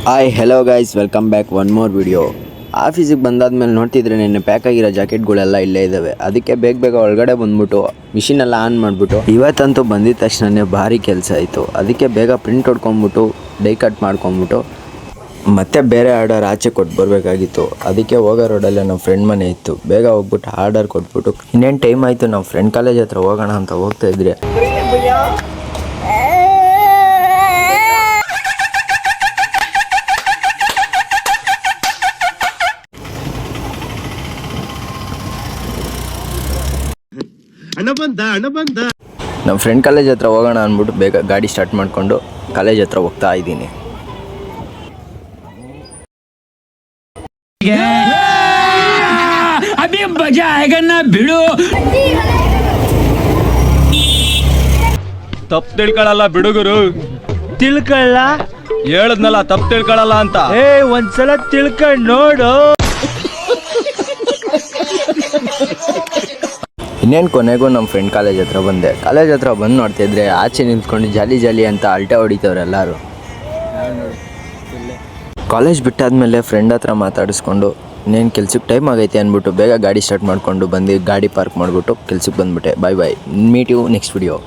Hi hello guys, welcome back one more video. ಆಫೀಸಿಗೆ ಬಂದಾದ್ಮೇಲೆ ನೋಡ್ತಿದ್ರೆ ನೆನ್ನೆ ಪ್ಯಾಕ್ ಆಗಿರೋ ಜಾಕೆಟ್ಗಳೆಲ್ಲ ಇಲ್ಲೇ ಇದ್ದಾವೆ. ಅದಕ್ಕೆ ಬೇಗ ಒಳಗಡೆ ಬಂದ್ಬಿಟ್ಟು ಮಿಷಿನೆಲ್ಲ ಆನ್ ಮಾಡಿಬಿಟ್ಟು ಇವತ್ತಂತೂ ಬಂದಿದ್ದ ತಕ್ಷಣ ಭಾರಿ ಕೆಲಸ ಆಯಿತು. ಅದಕ್ಕೆ ಬೇಗ ಪ್ರಿಂಟ್ ಹೊಡ್ಕೊಂಬಿಟ್ಟು ಡೈ ಕಟ್ ಮಾಡ್ಕೊಂಬಿಟ್ಟು ಮತ್ತೆ ಬೇರೆ ಆರ್ಡರ್ ಆಚೆ ಕೊಟ್ಟು ಬರಬೇಕಾಗಿತ್ತು. ಅದಕ್ಕೆ ಹೋಗೋ ರೋಡಲ್ಲೇ ನಮ್ಮ ಫ್ರೆಂಡ್ ಮನೆ ಇತ್ತು. ಬೇಗ ಹೋಗ್ಬಿಟ್ಟು ಆರ್ಡರ್ ಕೊಟ್ಬಿಟ್ಟು ಇನ್ನೇನು ಟೈಮ್ ಆಯಿತು, ನಮ್ಮ ಫ್ರೆಂಡ್ ಕಾಲೇಜ್ ಹತ್ರ ಹೋಗೋಣ ಅಂತ ಹೋಗ್ತಾ ಇದ್ರೆ ನಮ್ಮ ಫ್ರೆಂಡ್ ಕಾಲೇಜ್ ಹತ್ರ ಹೋಗೋಣ ಅಂದ್ಬಿಟ್ಟು ಬೇಗ ಗಾಡಿ ಸ್ಟಾರ್ಟ್ ಮಾಡಿಕೊಂಡು ಕಾಲೇಜ್ ಹತ್ರ ಹೋಗ್ತಾ ಇದ್ದೀನಿ. ಬಿಡು, ತಪ್ಪು ತಿಳ್ಕೊಳ್ಳಲ್ಲ ಬಿಡುಗರು. ತಿಳ್ಕೊಳ್ಳ ಹೇಳದ್ನಲ್ಲ ತಪ್ಪು ತಿಳ್ಕೊಳ್ಳಲ್ಲ ಅಂತ. ಒಂದ್ಸಲ ತಿಳ್ಕೊಂಡ್ ನೋಡು. ಇನ್ನೇನು ಕೊನೆಗೂ ನಮ್ಮ ಫ್ರೆಂಡ್ ಕಾಲೇಜ್ ಹತ್ರ ಬಂದೆ. ಕಾಲೇಜ್ ಹತ್ರ ಬಂದು ನೋಡ್ತಿದ್ರೆ ಆಚೆ ನಿಂತ್ಕೊಂಡು ಜಾಲಿ ಅಂತ ಅಲ್ಟೆ ಹೊಡಿತವ್ರು ಎಲ್ಲರೂ. ಕಾಲೇಜ್ ಬಿಟ್ಟಾದ್ಮೇಲೆ ಫ್ರೆಂಡ್ ಹತ್ರ ಮಾತಾಡಿಸ್ಕೊಂಡು ಇನ್ನೇನು ಕೆಲ್ಸಕ್ಕೆ ಟೈಮ್ ಆಗೈತೆ ಅಂದ್ಬಿಟ್ಟು ಬೇಗ ಗಾಡಿ ಸ್ಟಾರ್ಟ್ ಮಾಡಿಕೊಂಡು ಬಂದು ಗಾಡಿ ಪಾರ್ಕ್ ಮಾಡಿಬಿಟ್ಟು ಕೆಲ್ಸಕ್ಕೆ ಬಂದುಬಿಟ್ಟೆ. ಬಾಯ್ ಮೀಟ್ ಯು ನೆಕ್ಸ್ಟ್ ವಿಡಿಯೋ.